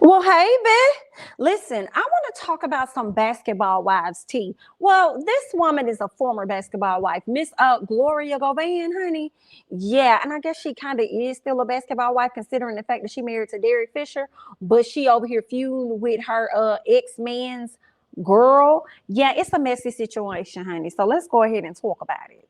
Well, hey, Vic. Listen, I want to talk about some basketball wives tea. Well, this woman is a former basketball wife, Miss Gloria Govan, honey. Yeah, and I guess she kind of is still a basketball wife, considering the fact that she married to Derek Fisher, but she over here feuding with her ex-man's girl. Yeah, it's a messy situation, honey. So let's go ahead and talk about it.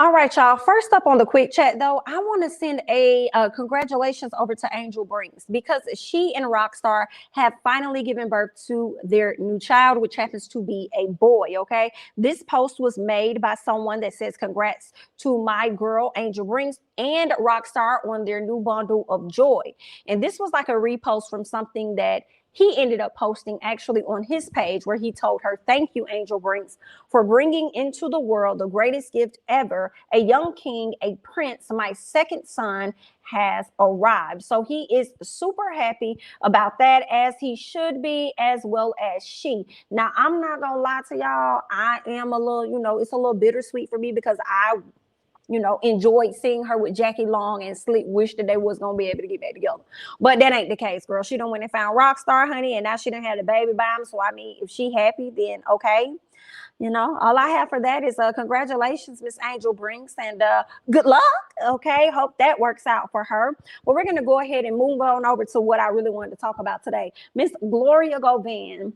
All right, y'all. First up on the quick chat, though, I want to send a congratulations over to Angel Brinks because she and Rockstar have finally given birth to their new child, which happens to be a boy. Okay, this post was made by someone that says, "Congrats to my girl Angel Brinks and Rockstar on their new bundle of joy." And this was like a repost from something that he ended up posting actually on his page where he told her, "Thank you, Angel Brinks, for bringing into the world the greatest gift ever. A young king, a prince, my second son has arrived." So he is super happy about that, as he should be, as well as she. Now, I'm not going to lie to y'all. I am a little, it's a little bittersweet for me because enjoyed seeing her with Jackie Long and Slick. Wish that they was gonna be able to get back together, but that ain't the case, girl. She done went and found Rockstar, honey, and now she done had a baby by him. So I mean, if she happy, then okay. All I have for that is congratulations, Miss Angel Brinks, and good luck. Okay, hope that works out for her. But we're gonna go ahead and move on over to what I really wanted to talk about today. Miss Gloria Govan,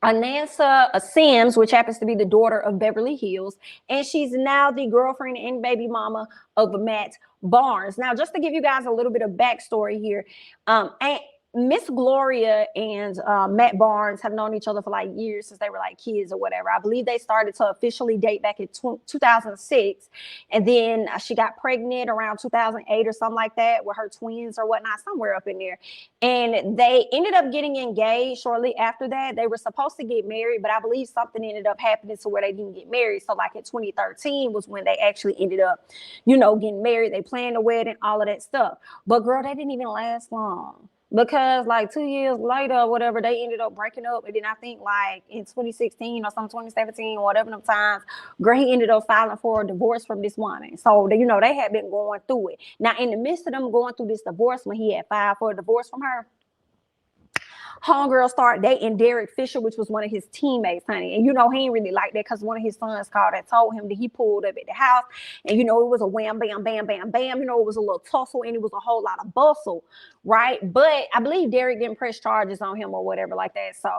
Anansa Sims, which happens to be the daughter of Beverly Hills, and she's now the girlfriend and baby mama of Matt Barnes. Now, just to give you guys a little bit of backstory here, and Miss Gloria and Matt Barnes have known each other for like years, since they were like kids or whatever. I believe they started to officially date back in 2006. And then she got pregnant around 2008 or something like that with her twins or whatnot, somewhere up in there. And they ended up getting engaged shortly after that. They were supposed to get married, but I believe something ended up happening to where they didn't get married. So like in 2013 was when they actually ended up, getting married. They planned a wedding, all of that stuff. But girl, they didn't even last long, because like 2 years later, whatever, they ended up breaking up. And then I think like in 2016 or some 2017 or whatever them times, girl, he ended up filing for a divorce from this woman. So they had been going through it. Now, in the midst of them going through this divorce, when he had filed for a divorce from her, homegirl started dating Derek Fisher, which was one of his teammates, honey. And he ain't really like that, because one of his sons called and told him that he pulled up at the house, and it was a wham, bam, bam, bam, bam. It was a little tussle, and it was a whole lot of bustle, right? But I believe Derek didn't press charges on him or whatever like that. So,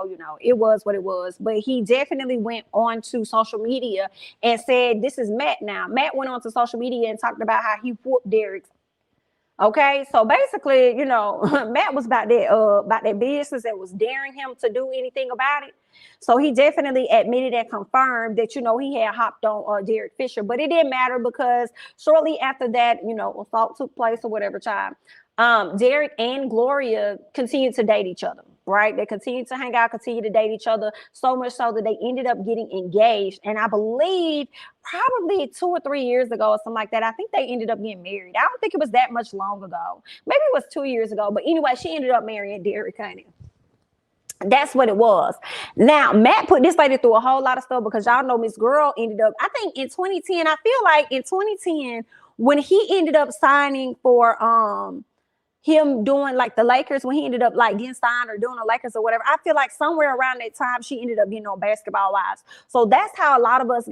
it was what it was. But he definitely went on to social media and said, "This is Matt now." Matt went on to social media and talked about how he whooped Derek's. Okay, so basically, Matt was about that business and was daring him to do anything about it. So he definitely admitted and confirmed that he had hopped on Derek Fisher, but it didn't matter, because shortly after that, assault took place or whatever time. Derek and Gloria continued to date each other, right? They continued to hang out, continued to date each other, so much so that they ended up getting engaged. And I believe probably 2 or 3 years ago or something like that, I think they ended up getting married. I don't think it was that much long ago. Maybe it was 2 years ago. But anyway, she ended up marrying Derek, honey. That's what it was. Now, Matt put this lady through a whole lot of stuff, because y'all know Miss Girl ended up, I think in 2010, I feel like in 2010, when he ended up signing for him doing like the Lakers, when he ended up like getting signed or doing the Lakers or whatever, I feel like somewhere around that time she ended up getting on Basketball Wives. So that's how a lot of us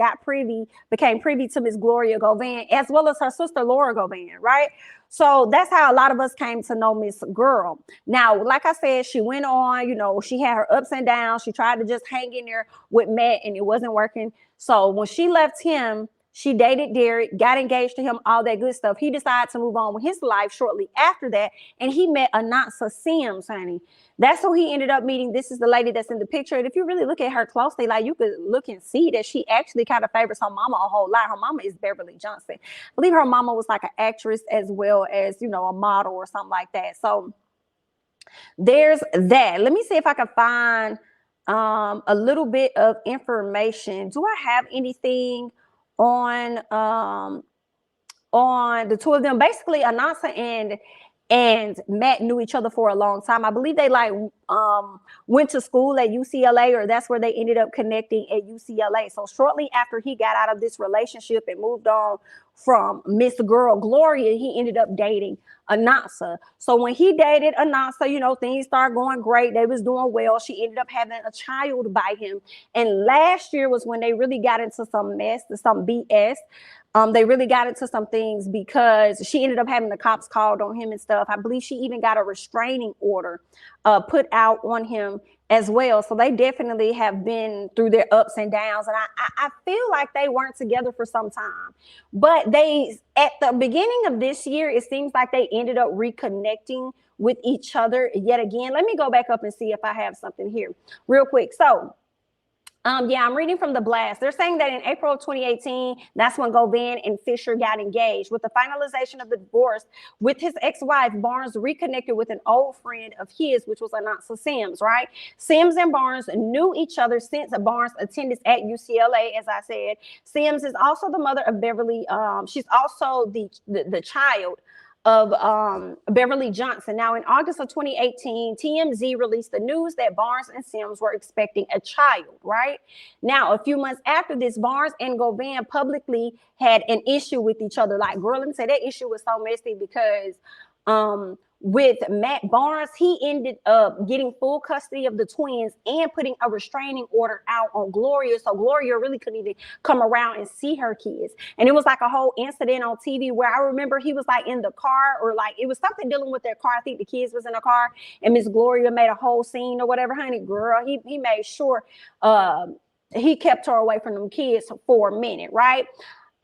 became privy to Miss Gloria Govan, as well as her sister Laura Govan, right? So that's how a lot of us came to know Miss Girl. Now, like I said, she went on, she had her ups and downs. She tried to just hang in there with Matt, and it wasn't working. So when she left him, she dated Derek, got engaged to him, all that good stuff. He decided to move on with his life shortly after that, and he met Anansa Sims, honey. That's who he ended up meeting. This is the lady that's in the picture. And if you really look at her closely, like, you could look and see that she actually kind of favors her mama a whole lot. Her mama is Beverly Johnson. I believe her mama was like an actress as well as, a model or something like that. So there's that. Let me see if I can find a little bit of information. Do I have anything on the two of them? Basically, Anansa and and Matt knew each other for a long time. I believe they like went to school at UCLA, or that's where they ended up connecting at UCLA. So shortly after he got out of this relationship and moved on from Miss Girl Gloria, he ended up dating Anasa. So when he dated Anasa, you know, things started going great. They was doing well. She ended up having a child by him. And last year was when they really got into some mess, some BS. They really got into some things because she ended up having the cops called on him and stuff. I believe she even got a restraining order put out on him as well. So they definitely have been through their ups and downs. And I feel like they weren't together for some time. But they, at the beginning of this year, it seems like they ended up reconnecting with each other yet again. Let me go back up and see if I have something here real quick. So yeah, I'm reading from the BLASTS. They're saying that in April of 2018, that's when Govan and Fisher got engaged. With the finalization of the divorce with his ex-wife, Barnes reconnected with an old friend of his, which was Anasa Sims, right? Sims and Barnes knew each other since Barnes attended at UCLA, as I said. Sims is also the mother of Beverly. She's also the child of Beverly Johnson. Now, in August of 2018, TMZ released the news that Barnes and Sims were expecting a child, right? Now, a few months after this, Barnes and Govan publicly had an issue with each other. Like, girl, let me say that issue was so messy because with Matt Barnes, he ended up getting full custody of the twins and putting a restraining order out on Gloria. So Gloria really couldn't even come around and see her kids. And it was like a whole incident on TV where I remember he was like in the car, or like it was something dealing with their car. I think the kids was in the car and Miss Gloria made a whole scene or whatever. Honey, girl, he made sure he kept her away from them kids for a minute, right?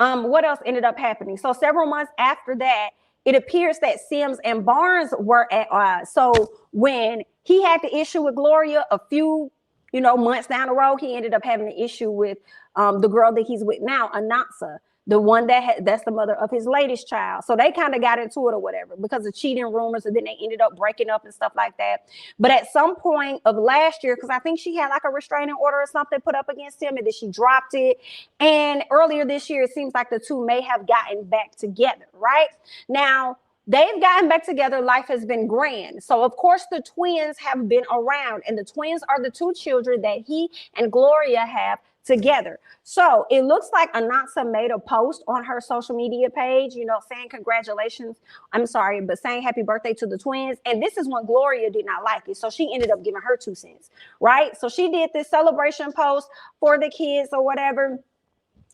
What else ended up happening? So several months after that, it appears that Sims and Barnes were at odds. So when he had the issue with Gloria a few, months down the road, he ended up having an issue with the girl that he's with now, Anasa, the one that's the mother of his latest child. So they kind of got into it or whatever because of cheating rumors, and then they ended up breaking up and stuff like that. But at some point of last year, because I think she had like a restraining order or something put up against him, and then she dropped it. And earlier this year, it seems like the two may have gotten back together, right? Now, they've gotten back together. Life has been grand. So, of course, the twins have been around, and the twins are the two children that he and Gloria have together. So it looks like Anasa made a post on her social media page, saying congratulations. I'm sorry, but saying happy birthday to the twins. And this is when Gloria did not like it. So she ended up giving her 2 cents, right? So she did this celebration post for the kids or whatever.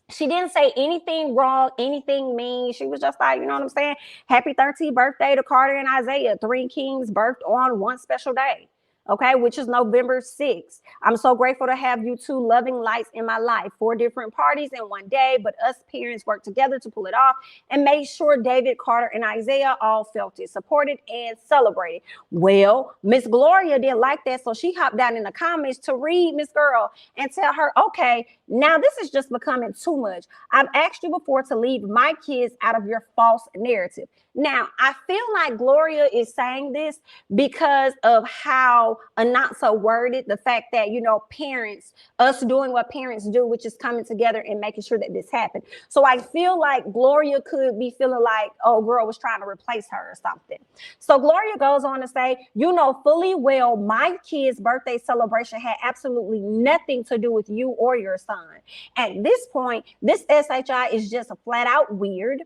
She didn't say anything wrong, anything mean. She was just like, you know what I'm saying? Happy 13th birthday to Carter and Isaiah, 3 kings birthed on one special day. Okay, which is November 6th. I'm so grateful to have you two loving lights in my life. 4 different parties in one day, but us parents worked together to pull it off and made sure David, Carter, and Isaiah all felt it, supported, and celebrated. Well, Miss Gloria didn't like that, so she hopped down in the comments to read Miss Girl and tell her, okay, now this is just becoming too much. I've asked you before to leave my kids out of your false narrative. Now, I feel like Gloria is saying this because of how Anasa worded the fact that, parents, us doing what parents do, which is coming together and making sure that this happened. So I feel like Gloria could be feeling like, oh, girl was trying to replace her or something. So Gloria goes on to say, fully well, my kid's birthday celebration had absolutely nothing to do with you or your son. At this point, this SHI is just a flat out weird.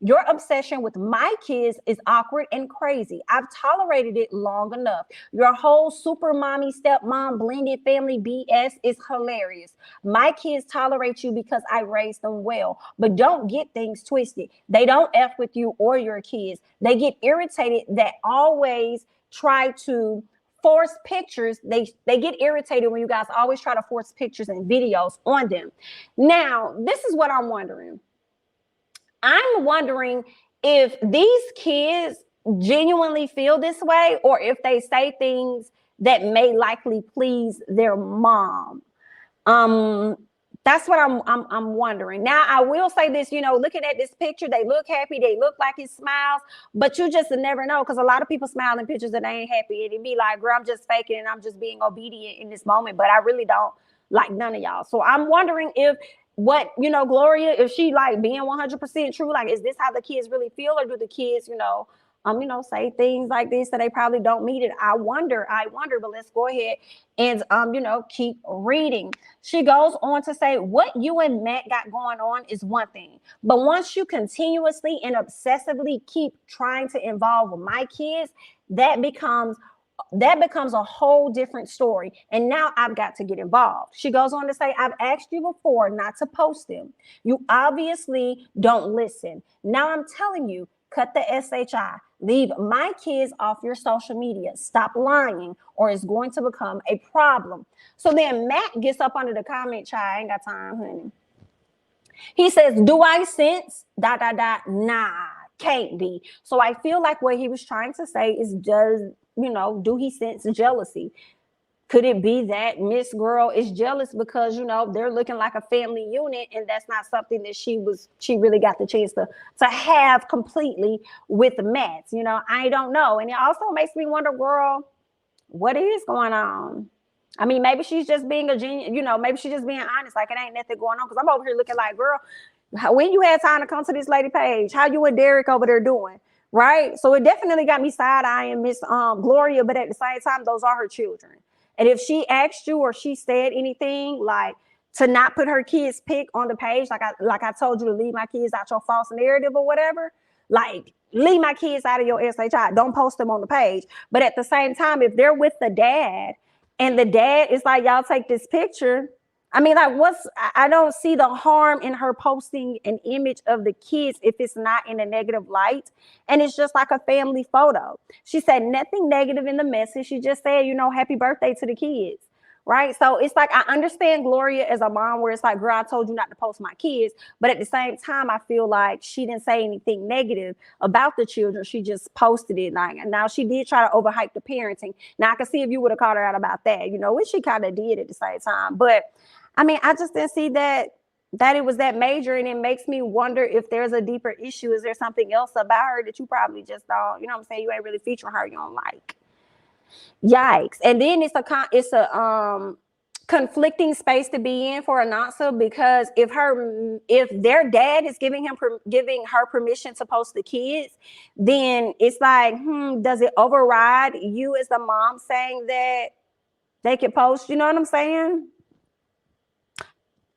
Your obsession with my kids is awkward and crazy. I've tolerated it long enough. Your whole super mommy, stepmom, blended family BS is hilarious. My kids tolerate you because I raised them well, but don't get things twisted. They don't F with you or your kids. They get irritated that always try to force pictures. They get irritated when you guys always try to force pictures and videos on them. Now, this is what I'm wondering. I'm wondering if these kids genuinely feel this way, or if they say things that may likely please their mom. That's what I'm wondering. Now, I will say this, looking at this picture, they look happy. They look like it smiles, but you just never know, because a lot of people smile in pictures that they ain't happy. And it be like, girl, I'm just faking and I'm just being obedient in this moment, but I really don't like none of y'all. So I'm wondering if Gloria, if she like being 100% true, like, is this how the kids really feel, or do the kids, say things like this that they probably don't mean it. I wonder, but let's go ahead and, keep reading. She goes on to say, what you and Matt got going on is one thing, but once you continuously and obsessively keep trying to involve my kids, that becomes a whole different story. And now I've got to get involved. She goes on to say, I've asked you before not to post them. You obviously don't listen. Now I'm telling you, cut the SHI. Leave my kids off your social media. Stop lying, or it's going to become a problem. So then Matt gets up under the comment, child, I ain't got time, honey. He says, do I sense ... Nah, can't be. So I feel like what he was trying to say is, do he sense jealousy? Could it be that Miss Girl is jealous because, they're looking like a family unit, and that's not something that she really got the chance to have completely with Matt? I don't know. And it also makes me wonder, girl, what is going on? I mean, maybe she's just being a genius, maybe she's just being honest, like it ain't nothing going on. Because I'm over here looking like, girl, when you had time to come to this lady page, how you and Derek over there doing? Right? So it definitely got me side-eyeing Miss Gloria, but at the same time, those are her children. And if she asked you or she said anything like to not put her kids' pic on the page, like I told you to leave my kids out your false narrative or whatever, like leave my kids out of your SHI. Don't post them on the page. But at the same time, if they're with the dad and the dad is like, y'all take this picture, I mean, like, I don't see the harm in her posting an image of the kids if it's not in a negative light. And it's just like a family photo. She said nothing negative in the message. She just said, happy birthday to the kids. Right. So it's like, I understand Gloria as a mom where it's like, girl, I told you not to post my kids. But at the same time, I feel like she didn't say anything negative about the children. She just posted it. And now she did try to overhype the parenting. Now I can see if you would have called her out about that, which she kind of did at the same time. But I mean, I just didn't see that it was that major. And it makes me wonder if there's a deeper issue. Is there something else about her that you probably just don't, you ain't really featuring her, you don't like? Yikes. And then it's a conflicting space to be in for Anansa, because if their dad is giving her permission to post the kids, then it's like, does it override you as the mom saying that they could post? You know what I'm saying?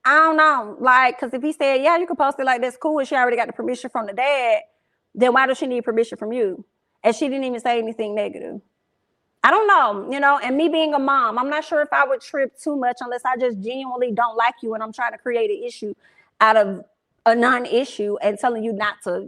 I don't know, like, because if he said, yeah, you can post it, like, that's cool, and she already got the permission from the dad, then why does she need permission from you? And she didn't even say anything negative. I don't know, and me being a mom, I'm not sure if I would trip too much unless I just genuinely don't like you and I'm trying to create an issue out of a non-issue and telling you not to,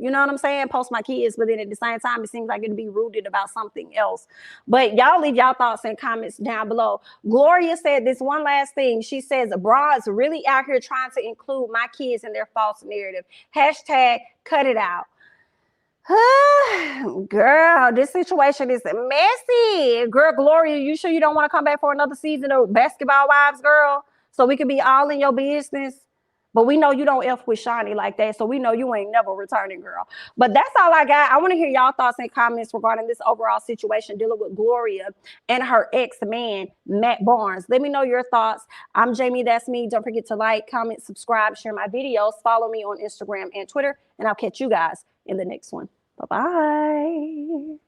post my kids. But then at the same time, it seems like it'd be rooted about something else. But y'all leave y'all thoughts and comments down below. Gloria said this one last thing. She says, broads really out here trying to include my kids in their false narrative. Hashtag cut it out. Girl, this situation is messy. Girl, Gloria, you sure you don't want to come back for another season of Basketball Wives, girl? So we could be all in your business? But we know you don't F with Shawnee like that, so we know you ain't never returning, girl. But that's all I got. I want to hear y'all thoughts and comments regarding this overall situation dealing with Gloria and her ex-man, Matt Barnes. Let me know your thoughts. I'm Jamie, that's me. Don't forget to like, comment, subscribe, share my videos. Follow me on Instagram and Twitter, and I'll catch you guys in the next one. Bye-bye.